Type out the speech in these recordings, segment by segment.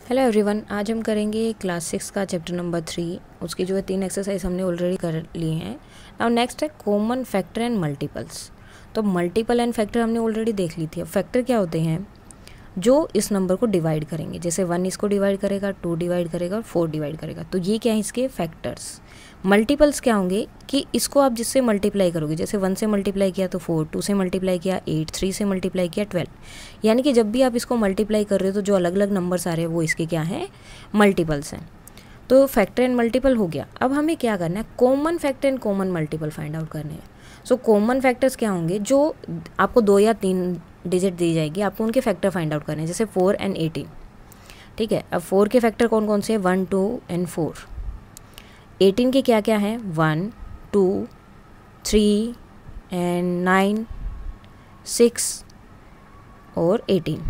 Hello everyone, आज हम करेंगे क्लास 6 का चैप्टर नंबर 3। उसकी जो है 3 एक्सरसाइज हमने ऑलरेडी कर लिए हैं। नाउ नेक्स्ट है कॉमन फैक्टर एंड मल्टीपल्स। तो मल्टीपल एंड फैक्टर हमने ऑलरेडी देख ली थी। अब फैक्टर क्या होते हैं? जो इस नंबर को डिवाइड करेंगे, जैसे 1 इसको डिवाइड करेगा, 2 डिवाइड करेगा और 4 डिवाइड करेगा। तो ये क्या है? इसके फैक्टर्स। मल्टीपल्स क्या होंगे कि इसको आप जिससे मल्टीप्लाई करोगे, जैसे 1 से मल्टीप्लाई किया तो 4, 2 से मल्टीप्लाई किया 8, 3 से मल्टीप्लाई किया 12। यानी कि जब भी आप इसको मल्टीप्लाई कर रहे हो तो जो अलग अलग नंबर्स आ रहे हैं वो इसके क्या हैं? मल्टीपल्स हैं। तो फैक्टर एंड मल्टीपल हो गया। अब हमें क्या करना है? Common factor and common multiple find out करने हैं। सो कॉमन फैक्टर्स क्या होंगे? जो आपको 2 या 3 डिजिट दी जाएगी, आपको उनके फैक्टर फाइंड आउट करने हैं, जैसे 4 एंड 18। ठीक है। अब 4 के फैक्टर कौन कौन से हैं? 1, 2 एंड 4। 18 के क्या क्या हैं? 1, 2, 3 एंड 9, 6 और 18।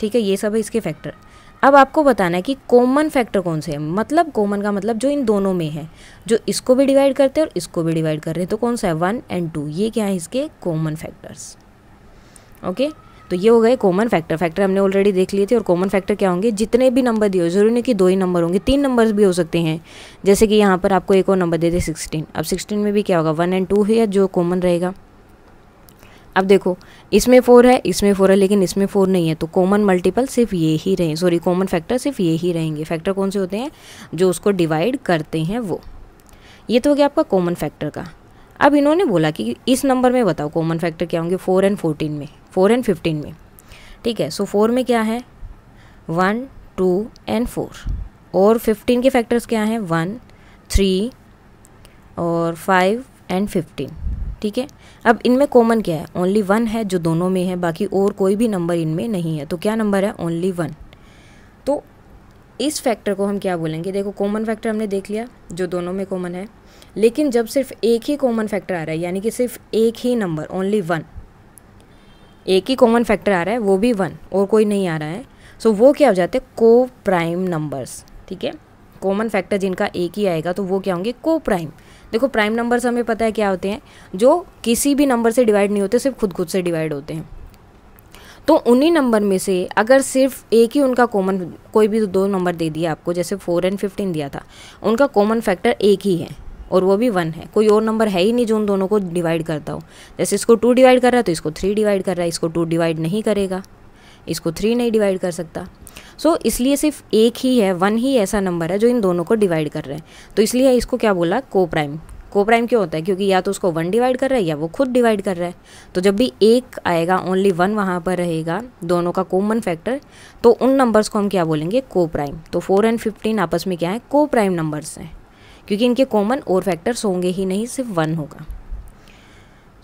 ठीक है, ये सब है इसके फैक्टर। अब आपको बताना है कि कॉमन फैक्टर कौन से हैं। मतलब कॉमन का मतलब जो इन दोनों में है, जो इसको भी डिवाइड करते हैं और इसको भी डिवाइड कर रहे हैं। तो कौन सा है? 1 एंड 2। ये क्या है? इसके कॉमन फैक्टर्स। ओके, तो ये हो गए कॉमन फैक्टर। फैक्टर हमने ऑलरेडी देख लिए थे। और कॉमन फैक्टर क्या होंगे? जितने भी नंबर दिए हो, जरूरी नहीं कि 2 ही नंबर होंगे, 3 नंबर्स भी हो सकते हैं। जैसे कि यहाँ पर आपको एक और नंबर दे दे 16। अब 16 में भी क्या होगा? 1 एंड 2 है जो कॉमन रहेगा। अब देखो, इसमें 4 है, इसमें 4 है, लेकिन इसमें 4 नहीं है। तो कॉमन मल्टीपल सिर्फ ये ही रहे, सॉरी कॉमन फैक्टर सिर्फ ये ही रहेंगे। फैक्टर कौन से होते हैं? जो उसको डिवाइड करते हैं वो। ये तो हो गया आपका कॉमन फैक्टर का। अब इन्होंने बोला कि इस नंबर में बताओ कॉमन फैक्टर क्या होंगे 4 एंड 14 में, 4 एंड 15 में। ठीक है, सो 4 में क्या है? 1, 2 एंड 4। और 15 के फैक्टर्स क्या हैं? 1, 3 और 5 एंड 15। ठीक है। अब इनमें कॉमन क्या है? ओनली 1 है जो दोनों में है, बाकी और कोई भी नंबर इनमें नहीं है। तो क्या नंबर है? ओनली 1। तो इस फैक्टर को हम क्या बोलेंगे? देखो, कॉमन फैक्टर हमने देख लिया जो दोनों में कॉमन है। लेकिन जब सिर्फ एक ही कॉमन फैक्टर आ रहा है, यानी कि सिर्फ एक ही नंबर, ओनली 1, एक ही कॉमन फैक्टर आ रहा है, वो भी 1 और कोई नहीं आ रहा है, सो वो क्या हो जाते हैं? को प्राइम नंबर्स। ठीक है, कॉमन फैक्टर जिनका एक ही आएगा तो वो क्या होंगे? को प्राइम। देखो, प्राइम नंबर्स हमें पता है क्या होते हैं? जो किसी भी नंबर से डिवाइड नहीं होते, सिर्फ खुद से डिवाइड होते हैं। तो उन्हीं नंबर में से अगर सिर्फ एक ही उनका कॉमन, कोई भी 2 नंबर दे दिया आपको, जैसे 4 एंड 15 दिया था, उनका कॉमन फैक्टर एक ही है और वो भी 1 है। कोई और नंबर है ही नहीं जो उन दोनों को डिवाइड करता हो। जैसे इसको 2 डिवाइड कर रहा है तो इसको 3 डिवाइड कर रहा है, इसको 2 डिवाइड नहीं करेगा, इसको 3 नहीं डिवाइड कर सकता। सो इसलिए सिर्फ एक ही है, 1 ही ऐसा नंबर है जो इन दोनों को डिवाइड कर रहे हैं। तो इसलिए इसको क्या बोला? को प्राइम। को प्राइम क्यों होता है? क्योंकि या तो उसको 1 डिवाइड कर रहा है या वो खुद डिवाइड कर रहा है। तो जब भी एक आएगा, ओनली 1 वहाँ पर रहेगा, दोनों का कॉमन फैक्टर, तो उन नंबर्स को हम क्या बोलेंगे? को प्राइम। तो 4 एंड 15 आपस में क्या है? को प्राइम नंबर्स हैं, क्योंकि इनके कॉमन और फैक्टर्स होंगे ही नहीं, सिर्फ 1 होगा।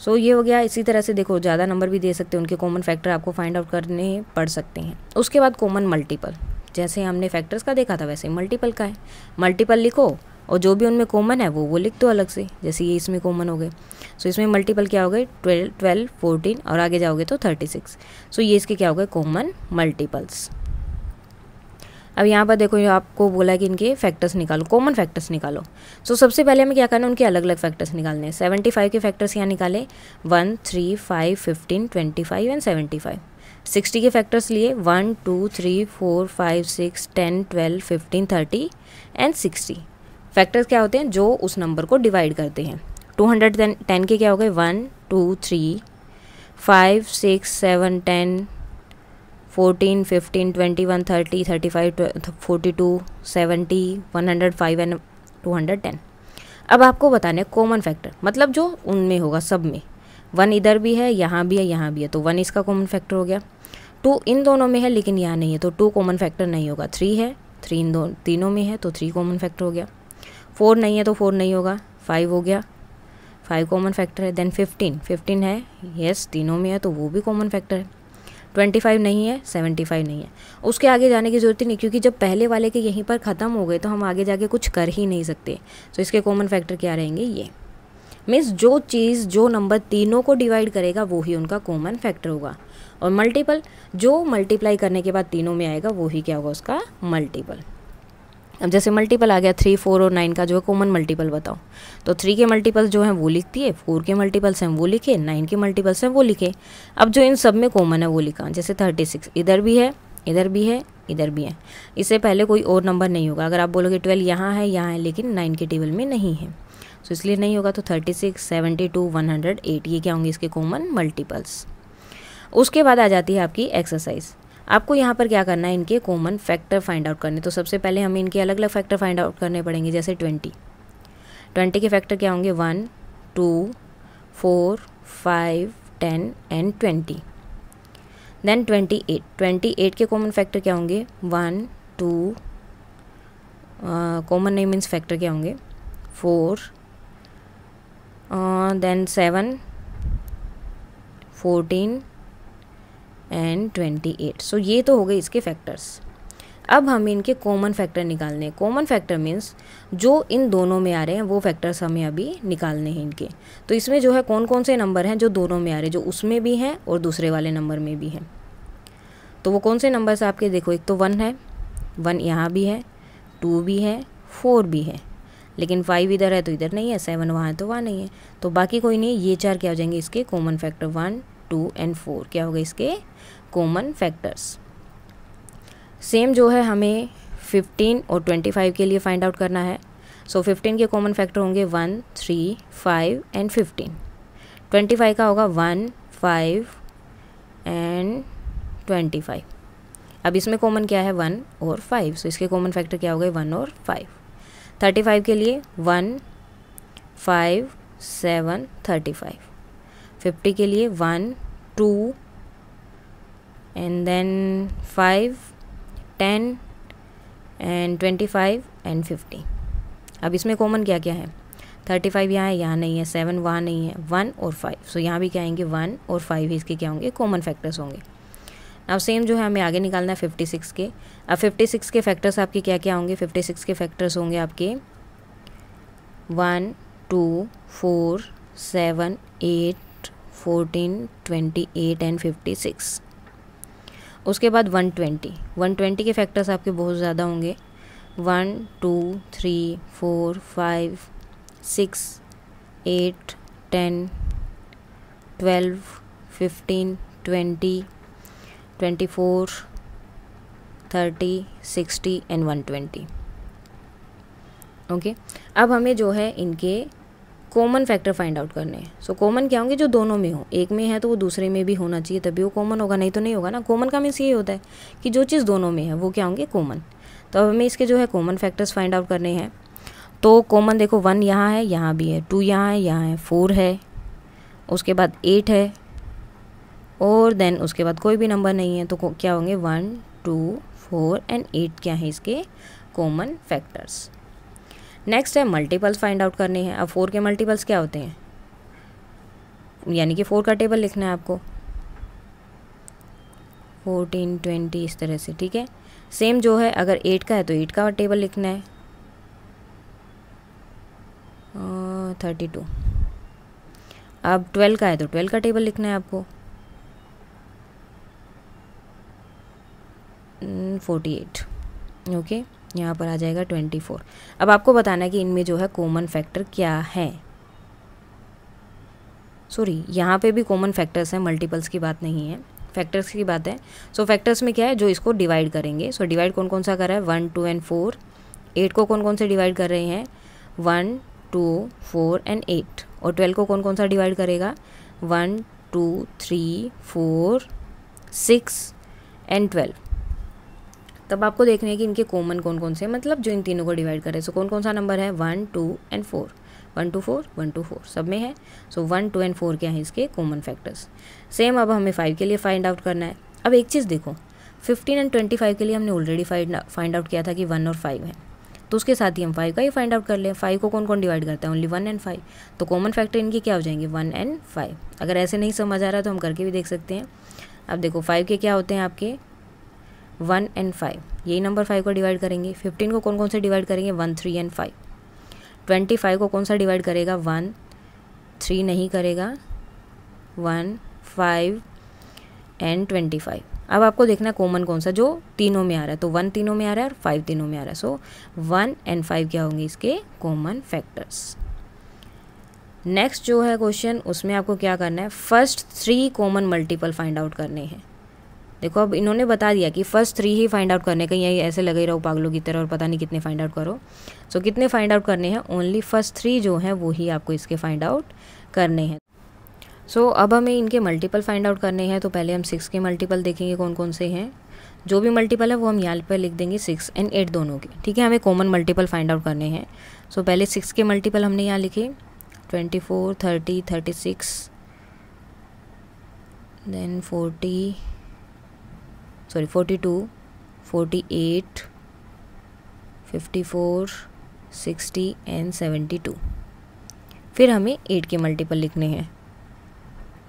सो ये हो गया। इसी तरह से देखो, ज़्यादा नंबर भी दे सकते हैं, उनके कॉमन फैक्टर आपको फाइंड आउट करने पड़ सकते हैं। उसके बाद कॉमन मल्टीपल, जैसे हमने फैक्टर्स का देखा था वैसे मल्टीपल का है। मल्टीपल लिखो और जो भी उनमें कॉमन है वो लिख दो अलग से, जैसे ये इसमें कॉमन हो गए। सो इसमें मल्टीपल क्या हो गए? 12, 14 और आगे जाओगे तो 36। सो ये इसके क्या हो गए? Common multiples. अब यहाँ पर देखो, आपको बोला है कि इनके फैक्टर्स निकालो, कॉमन फैक्टर्स निकालो। सो सबसे पहले हमें क्या करना है? उनके अलग अलग फैक्टर्स निकालने हैं। 75 के फैक्टर्स यहाँ निकाले, 1, 3, 5, 15, 25 एंड 75। 60 के फैक्टर्स लिए 1, 2, 3, 4, 5, 6, 10, 12, 15, 30 एंड 60। फैक्टर्स क्या होते हैं? जो उस नंबर को डिवाइड करते हैं। 210 के क्या हो गए? 1, 2, 3, 5, 6, 7, 10, 14, 15, 21, 30, 35, 42, 70, 105 एंड 210। अब आपको बताना है कॉमन फैक्टर, मतलब जो उनमें होगा सब में। 1 इधर भी है, यहाँ भी है, यहाँ भी है, तो 1 इसका कॉमन फैक्टर हो गया। 2 इन दोनों में है लेकिन यहाँ नहीं है, तो 2 कॉमन फैक्टर नहीं होगा। 3 है, 3 इन तीनों में है, तो 3 कॉमन फैक्टर हो गया। 4 नहीं है तो 4 नहीं होगा। 5 हो गया, 5 कॉमन फैक्टर है। देन 15 है, यस तीनों में है, तो वो भी कॉमन फैक्टर है। 25 नहीं है, 75 नहीं है। उसके आगे जाने की ज़रूरत ही नहीं, क्योंकि जब पहले वाले के यहीं पर ख़त्म हो गए तो हम आगे जाके कुछ कर ही नहीं सकते। तो इसके कॉमन फैक्टर क्या रहेंगे? ये मीन्स जो चीज़, जो नंबर तीनों को डिवाइड करेगा वो ही उनका कॉमन फैक्टर होगा। और मल्टीपल, जो मल्टीप्लाई करने के बाद तीनों में आएगा वो ही क्या होगा? उसका मल्टीपल। अब जैसे मल्टीपल आ गया 3, 4 और 9 का जो है कॉमन मल्टीपल बताओ। तो 3 के मल्टीपल जो हैं वो लिखती है, 4 के मल्टीपल्स हैं वो लिखे, 9 के मल्टीपल्स हैं वो लिखे। अब जो इन सब में कॉमन है वो लिखा, जैसे 36 इधर भी है, इधर भी है, इधर भी है। इससे पहले कोई और नंबर नहीं होगा। अगर आप बोलोगे 12 यहाँ है लेकिन 9 के टेबल में नहीं है, तो इसलिए नहीं होगा। तो 36, 72, 108 ये क्या होंगे इसके कॉमन मल्टीपल्स। उसके बाद आ जाती है आपकी एक्सरसाइज। आपको यहाँ पर क्या करना है, इनके कॉमन फैक्टर फाइंड आउट करने। तो सबसे पहले हमें इनके अलग अलग फैक्टर फाइंड आउट करने पड़ेंगे। जैसे 20 के फैक्टर क्या होंगे, 1, 2, 4, 5, 10 एंड 20। देन 28 के कॉमन फैक्टर क्या होंगे, 1, 2, कॉमन नहीं मीन्स फैक्टर क्या होंगे, 4, देन 7, 14 एंड 28। सो ये तो हो गए इसके फैक्टर्स। अब हमें इनके कॉमन फैक्टर निकालने हैं। कॉमन फैक्टर मीन्स जो इन दोनों में आ रहे हैं वो फैक्टर्स हमें अभी निकालने हैं इनके। तो इसमें जो है कौन कौन से नंबर हैं जो दोनों में आ रहे हैं, जो उसमें भी हैं और दूसरे वाले नंबर में भी हैं। तो वो कौन से नंबर्स आपके, देखो एक तो 1 है, 1 यहाँ भी है, 2 भी है, 4 भी है, लेकिन 5 इधर है तो इधर नहीं है, 7 वहाँ है तो वहाँ नहीं है। तो बाकी कोई नहीं, ये 4 क्या हो जाएंगे इसके कॉमन फैक्टर, 1, 2 एंड 4 क्या हो गए इसके कॉमन फैक्टर्स। सेम जो है हमें 15 और 25 के लिए फाइंड आउट करना है। सो 15 के कॉमन फैक्टर होंगे 1, 3, 5 एंड 15। 25 का होगा 1, 5 एंड 25। अब इसमें कॉमन क्या है, 1 और 5, सो इसके कॉमन फैक्टर क्या हो गए, 1 और 5। 35 के लिए 1, 5, 7, 35। 50 के लिए 1, 2 एंड देन 5, 10 एंड 25 एंड 50। अब इसमें कॉमन क्या क्या है, 35 यहाँ नहीं है, 7 वहाँ नहीं है, 1 और 5। सो यहाँ भी क्या आएंगे, 1 और 5 इसके क्या होंगे कॉमन फैक्टर्स होंगे। अब सेम जो है हमें आगे निकालना है 56 के। अब 56 के फैक्टर्स आपके क्या क्या होंगे, 56 के फैक्टर्स होंगे आपके 1, 2, 4, 7, 8, 14, 28 एंड 56। उसके बाद 120 के फैक्टर्स आपके बहुत ज़्यादा होंगे, 1, 2, 3, 4, 5, 6, 8, 10, 12, 15, 20, 24, 30, 60 एंड 120। ओके, अब हमें जो है इनके कॉमन फैक्टर फाइंड आउट करने हैं। सो कॉमन क्या होंगे, जो दोनों में हो, एक में है तो वो दूसरे में भी होना चाहिए तभी वो कॉमन होगा, नहीं तो नहीं होगा ना। कॉमन का मीन्स ये होता है कि जो चीज़ दोनों में है वो क्या होंगे कॉमन। तो अब हमें इसके जो है कॉमन फैक्टर्स फाइंड आउट करने हैं। तो कॉमन देखो 1 यहाँ है, यहाँ भी है, 2 यहाँ है, 4 है, उसके बाद 8 है और देन उसके बाद कोई भी नंबर नहीं है। तो क्या होंगे 1, 2, 4 एंड 8 क्या है इसके कॉमन फैक्टर्स। नेक्स्ट है मल्टीपल्स फाइंड आउट करने हैं। अब 4 के मल्टीपल्स क्या होते हैं, यानी कि 4 का टेबल लिखना है आपको, 14, 20 इस तरह से, ठीक है। सेम जो है अगर 8 का है तो 8 का टेबल लिखना है, 32। अब 12 का है तो 12 का टेबल लिखना है आपको, 48। ओके, यहाँ पर आ जाएगा 24। अब आपको बताना है कि इनमें जो है कॉमन फैक्टर क्या है। सॉरी, यहाँ पे भी कॉमन फैक्टर्स हैं, मल्टीपल्स की बात नहीं है, फैक्टर्स की बात है। सो फैक्टर्स में क्या है, जो इसको डिवाइड करेंगे। सो डिवाइड कौन कौन सा कर रहा है, 1, 2 एंड 4। 8 को कौन कौन से डिवाइड कर रहे हैं, 1, 2, 4 एंड 8। और 12 को कौन कौन सा डिवाइड करेगा, 1, 2, 3, 4, 6 एंड 12। तब आपको देखना है कि इनके कॉमन कौन कौन से, मतलब जो इन तीनों को डिवाइड करे। सो कौन कौन सा नंबर है, 1, 2 एंड 4, 1, 2, 4, 1, 2, 4 सब में है। सो 1, 2 एंड 4 क्या है इसके कॉमन फैक्टर्स। सेम अब हमें 5 के लिए फाइंड आउट करना है। अब एक चीज़ देखो, 15 एंड 25 के लिए हमने ऑलरेडी फाइंड आउट किया था कि 1 और 5 है, तो उसके साथ ही हम 5 का ही फाइंड आउट कर लें। 5 को कौन कौन डिवाइड करता है, ओनली 1 एंड 5। तो कॉमन फैक्टर इनके क्या हो जाएंगे, 1 एंड 5। अगर ऐसे नहीं समझ आ रहा तो हम करके भी देख सकते हैं। अब देखो 5 के क्या होते हैं आपके 1 एंड 5, यही नंबर 5 को डिवाइड करेंगे। 15 को कौन कौन से डिवाइड करेंगे, 1, 3 एंड 5। 25 को कौन सा डिवाइड करेगा, 1, 3 नहीं करेगा, 1, 5 एंड 25। अब आपको देखना कॉमन कौन सा, जो तीनों में आ रहा है। तो 1 तीनों में आ रहा है और 5 तीनों में आ रहा है। सो 1 एंड 5 क्या होंगे इसके कॉमन फैक्टर्स। नेक्स्ट जो है क्वेश्चन, उसमें आपको क्या करना है, first 3 common multiple find out करने हैं। देखो अब इन्होंने बता दिया कि फर्स्ट 3 ही फाइंड आउट करने, कहीं यही ऐसे लगे रहो पागलों की तरह और पता नहीं कितने फाइंड आउट करो। सो कितने फाइंड आउट करने हैं, ओनली फर्स्ट 3 जो हैं वो ही आपको इसके फाइंड आउट करने हैं। सो अब हमें इनके मल्टीपल फाइंड आउट करने हैं। तो पहले हम 6 के मल्टीपल देखेंगे कौन कौन से हैं। जो भी मल्टीपल है वो हम यहाँ पर लिख देंगे 6 एंड 8 दोनों के, ठीक है। हमें कॉमन मल्टीपल फाइंड आउट करने हैं। सो पहले 6 के मल्टीपल हमने यहाँ लिखे 24, 30, 36, देन 42, 48, 54, 60 एंड 72। फिर हमें 8 के मल्टीपल लिखने हैं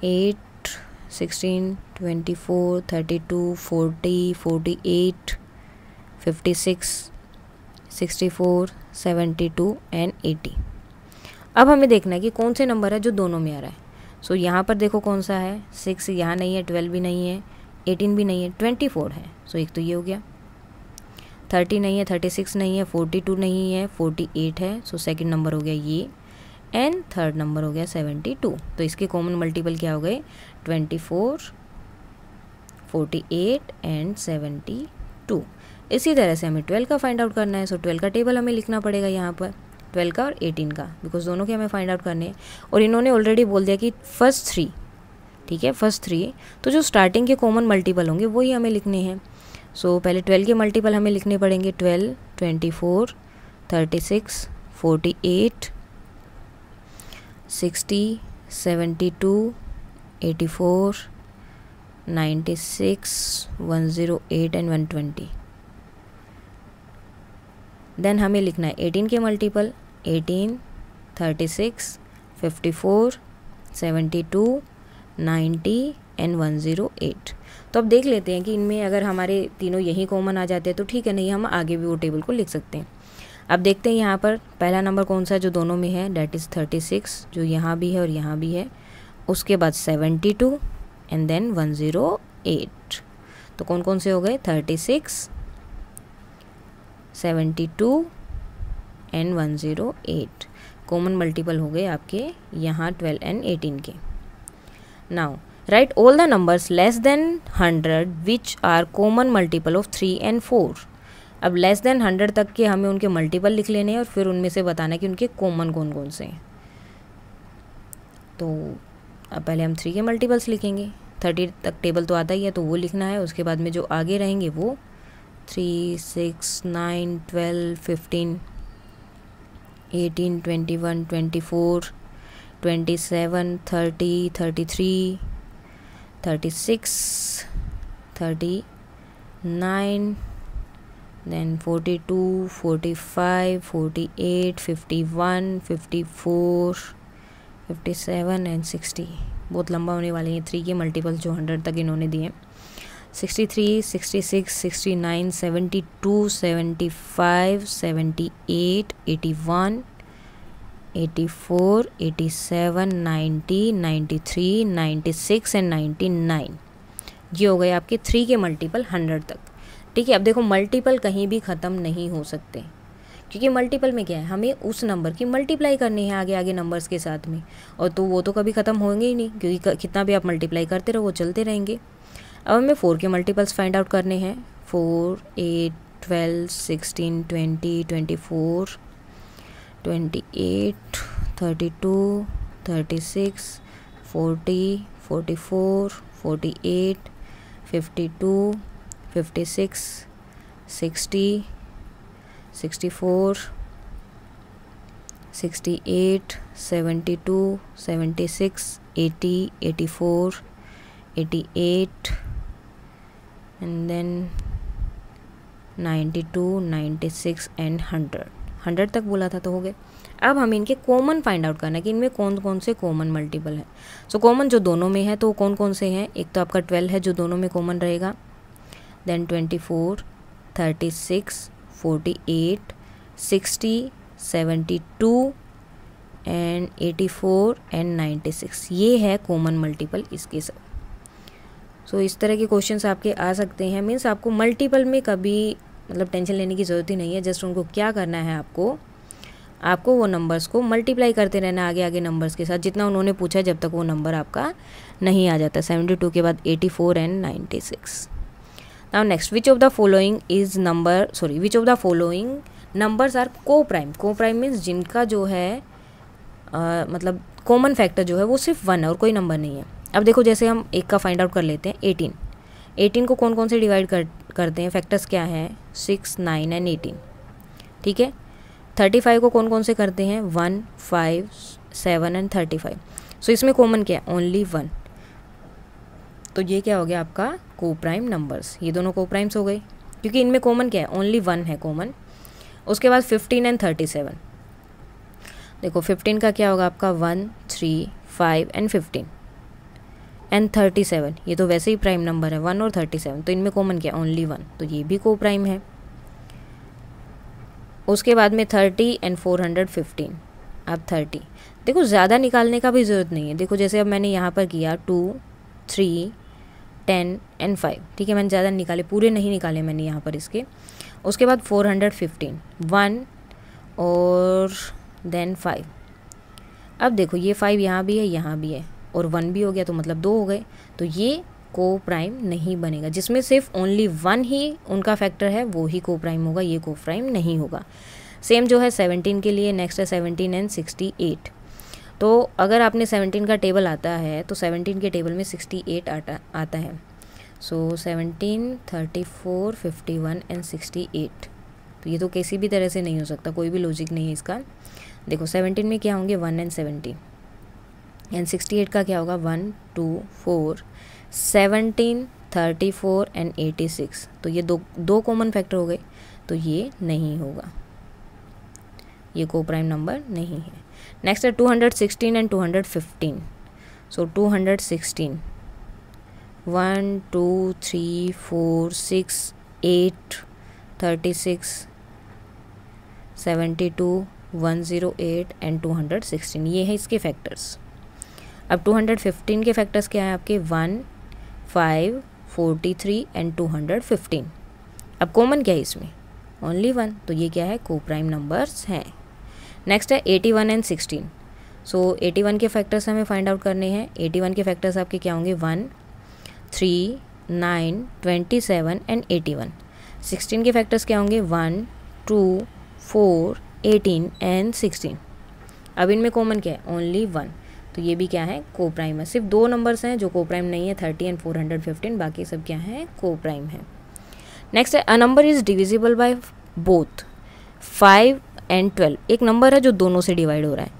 8, 16, 24, 32, 40, 48, 56, 64, 72 एंड 80। अब हमें देखना है कि कौन से नंबर है जो दोनों में आ रहा है। सो यहाँ पर देखो कौन सा है, 6 यहाँ नहीं है, 12 भी नहीं है, 18 भी नहीं है, 24 है। सो एक तो ये हो गया। 30 नहीं है, 36 नहीं है, 42 नहीं है, 48 है। सो सेकंड नंबर हो गया ये, एंड थर्ड नंबर हो गया 72। तो इसके कॉमन मल्टीपल क्या हो गए, 24, 48 एंड 72। इसी तरह से हमें 12 का फाइंड आउट करना है। सो 12 का टेबल हमें लिखना पड़ेगा यहाँ पर, 12 का और 18 का, बिकॉज दोनों के हमें फाइंड आउट करने हैं। और इन्होंने ऑलरेडी बोल दिया कि फर्स्ट 3, ठीक है, फर्स्ट 3, तो जो स्टार्टिंग के कॉमन मल्टीपल होंगे वही हमें लिखने हैं। सो पहले 12 के मल्टीपल हमें लिखने पड़ेंगे 12, 24, 36, 48, 60, 72, 84, 96, 108 एंड 120। देन हमें लिखना है 18 के मल्टीपल 18, 36, 54, 72, 90 एंड 108। तो अब देख लेते हैं कि इनमें अगर हमारे तीनों यही कॉमन आ जाते हैं तो ठीक है, नहीं हम आगे भी वो टेबल को लिख सकते हैं। अब देखते हैं यहाँ पर पहला नंबर कौन सा है जो दोनों में है, डैट इज़ 36, जो यहाँ भी है और यहाँ भी है। उसके बाद 72 एंड देन 108। तो कौन कौन से हो गए, 36, 72 एंड 108 कॉमन मल्टीपल हो गए आपके यहाँ 12 एंड 18 के। Now write all the numbers less than 100 which are common multiple of 3 and 4। अब लेस देन 100 तक के हमें उनके मल्टीपल लिख लेने हैं और फिर उनमें से बताना है कि उनके कॉमन कौन कौन से हैं। तो अब पहले हम 3 के मल्टीपल्स लिखेंगे, 30 तक टेबल तो आता ही है तो वो लिखना है। उसके बाद में जो आगे रहेंगे वो 3, 6, 9, 12, 15, 18, 21, 24, 27, 30, 33, 36, 39, then 42, 45, 48, 51, 54, 57 एंड 60। बहुत लंबा होने वाले हैं 3 के मल्टीपल जो 100 तक इन्होंने दिए। 63, 66, 69, 72, 75, 78, 81, 84, 87, 90, 93, 96 एंड 99। ये हो गए आपके 3 के मल्टीपल 100 तक, ठीक है। अब देखो मल्टीपल कहीं भी ख़त्म नहीं हो सकते, क्योंकि मल्टीपल में क्या है, हमें उस नंबर की मल्टीप्लाई करनी है आगे आगे नंबर्स के साथ में, और तो वो तो कभी ख़त्म होंगे ही नहीं, क्योंकि कितना भी आप मल्टीप्लाई करते रहो वो चलते रहेंगे। अब हमें 4 के मल्टीपल्स फाइंड आउट करने हैं। 4, 8, 12, 16, 20, 24, 28, 32, 36, 40, 44, 48, 52, 56, 60, 64, 68, 72, 76, 80, 84, 88 and then 92, 96 and 100 तक बोला था तो हो गए। अब हमें इनके कॉमन फाइंड आउट करना है कि इनमें कौन कौन से कॉमन मल्टीपल है। सो कॉमन जो दोनों में है तो कौन कौन से हैं, एक तो आपका 12 है जो दोनों में कॉमन रहेगा, देन 24, 36, 48, 60, 72 एंड 84 एंड 96। ये है कॉमन मल्टीपल इसके सब। सो इस तरह के क्वेश्चंस आपके आ सकते हैं। मीन्स आपको मल्टीपल में कभी मतलब टेंशन लेने की ज़रूरत ही नहीं है। जस्ट उनको क्या करना है, आपको वो नंबर्स को मल्टीप्लाई करते रहना आगे आगे नंबर्स के साथ, जितना उन्होंने पूछा जब तक वो नंबर आपका नहीं आ जाता। 72 के बाद 84 and 96। Now next, which of the following numbers are co prime. Co prime means जिनका जो है मतलब कॉमन फैक्टर जो है वो सिर्फ 1 है और कोई नंबर नहीं है। अब देखो जैसे हम एक का फाइंड आउट कर लेते हैं, 18 को कौन कौन से डिवाइड करते हैं, फैक्टर्स क्या हैं, 6, 9 एंड 18, ठीक है। 35 को कौन कौन से करते हैं, 1, 5, 7 एंड 35। सो इसमें कॉमन क्या है, ओनली 1। तो ये क्या हो गया आपका को प्राइम नंबर्स, ये दोनों को प्राइम्स हो गए क्योंकि इनमें कॉमन क्या है, ओनली 1 है कॉमन। उसके बाद 15 एंड 37, देखो 15 का क्या होगा आपका 1, 3, 5 एंड 15 एंड 37, ये तो वैसे ही प्राइम नंबर है 1 और 37, तो इनमें कॉमन क्या, ओनली 1, तो ये भी को प्राइम है। उसके बाद में 30 एंड 415, अब 30, देखो ज़्यादा निकालने का भी ज़रूरत नहीं है। देखो जैसे अब मैंने यहाँ पर किया 2, 3, 10 एंड 5, ठीक है, मैंने ज़्यादा निकाले, पूरे नहीं निकाले मैंने यहाँ पर इसके। उसके बाद 415, 1 और देन 5। अब देखो ये 5 यहाँ भी है, यहाँ भी है और 1 भी हो गया, तो मतलब 2 हो गए, तो ये को प्राइम नहीं बनेगा। जिसमें सिर्फ ओनली 1 ही उनका फैक्टर है वो ही को प्राइम होगा, ये को प्राइम नहीं होगा। सेम जो है 17 के लिए, नेक्स्ट है 17 एंड 68। तो अगर आपने 17 का टेबल आता है तो 17 के टेबल में 68 आता है। सो 17, 34, 51 एंड 68, तो ये तो किसी भी तरह से नहीं हो सकता, कोई भी लॉजिक नहीं है इसका। देखो 17 में क्या होंगे, 1 एंड 70 एंड 68 का क्या होगा, 1, 2, 4, 17, 34 एंड 86, तो ये दो कॉमन फैक्टर हो गए, तो ये नहीं होगा, ये को प्राइम नंबर नहीं है। नेक्स्ट है 216 एंड 215। सो 216, 1, 2, 3, 4, 6, 8, 36, 72, 108 एंड 216, ये है इसके फैक्टर्स। अब 215 के फैक्टर्स क्या है आपके, 1, 5, 43 एंड 215। अब कॉमन क्या है इसमें, ओनली 1, तो ये क्या है, को प्राइम नंबर्स हैं। नेक्स्ट है 81 एंड 16। सो 81 के फैक्टर्स हमें फाइंड आउट करने हैं। 81 के फैक्टर्स आपके क्या होंगे, 1, 3, 9, 27 एंड 81। 16 के फैक्टर्स क्या होंगे, 1, 2, 4, 18 एंड 16। अब इनमें कॉमन क्या है, ओनली 1, तो ये भी क्या है, को प्राइम है। सिर्फ 2 नंबर्स हैं जो को प्राइम नहीं है, 30 एंड 415, बाकी सब क्या है, को प्राइम है। नेक्स्ट है a number is divisible by both 5 and 12। एक नंबर है जो दोनों से डिवाइड हो रहा है,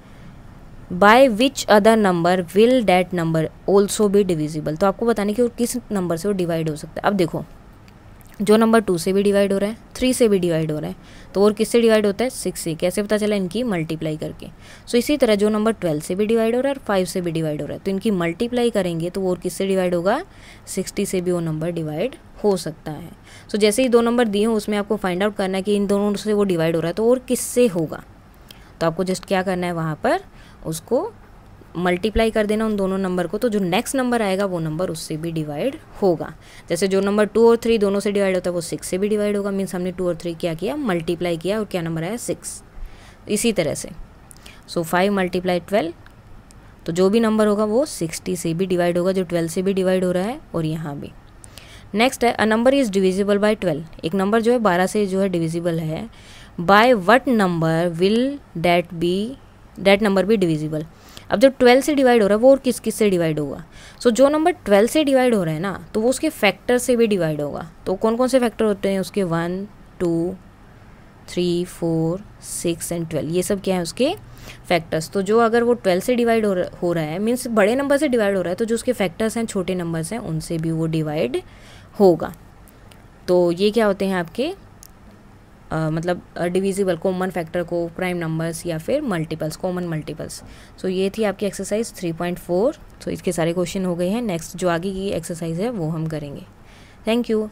by which other number will that number also be divisible. तो आपको बताने कि किस नंबर से वो डिवाइड हो सकता है। अब देखो जो नंबर 2 से भी डिवाइड हो रहा है, 3 से भी डिवाइड हो रहा है, तो और किससे डिवाइड होता है, 6 से। कैसे पता चला, इनकी मल्टीप्लाई करके। सो इसी तरह जो नंबर 12 से भी डिवाइड हो रहा है और 5 से भी डिवाइड हो रहा है, तो इनकी मल्टीप्लाई करेंगे तो और किससे डिवाइड होगा, 60 से भी वो नंबर डिवाइड हो सकता है। सो जैसे ही 2 नंबर दिए हो उसमें आपको फाइंड आउट करना है कि इन दोनों से वो डिवाइड हो रहा है तो और किससे होगा। तो आपको जस्ट क्या करना है, वहाँ पर उसको मल्टीप्लाई कर देना उन दोनों नंबर को, तो जो नेक्स्ट नंबर आएगा वो नंबर उससे भी डिवाइड होगा। जैसे जो नंबर 2 और 3 दोनों से डिवाइड होता है वो 6 से भी डिवाइड होगा, मीन्स हमने 2 और 3 क्या किया, मल्टीप्लाई किया, और क्या नंबर आया, 6। इसी तरह से सो 5 मल्टीप्लाई 12, तो जो भी नंबर होगा वो 60 से भी डिवाइड होगा, जो 12 से भी डिवाइड हो रहा है, और यहाँ भी। नेक्स्ट है a number is divisible by 12। एक नंबर जो है 12 से जो है डिविजिबल है, by what number will that number be divisible. अब जो 12 से डिवाइड हो रहा है वो और किस किस से डिवाइड होगा। सो जो नंबर 12 से डिवाइड हो रहा है ना, तो वो उसके फैक्टर से भी डिवाइड होगा। तो कौन कौन से फैक्टर होते हैं उसके, 1, 2, 3, 4, 6 एंड 12, ये सब क्या है उसके फैक्टर्स। तो जो अगर वो 12 से डिवाइड हो रहा है, मीन्स बड़े नंबर से डिवाइड हो रहा है, तो जो उसके फैक्टर्स हैं छोटे नंबर्स हैं उनसे भी वो डिवाइड होगा। तो ये क्या होते हैं आपके मतलब डिविजिबल कॉमन फैक्टर, को प्राइम नंबर्स या फिर मल्टीपल्स, कॉमन मल्टीपल्स। सो ये थी आपकी एक्सरसाइज 3.4। तो इसके सारे क्वेश्चन हो गए हैं। नेक्स्ट जो आगे की एक्सरसाइज है वो हम करेंगे। Thank you.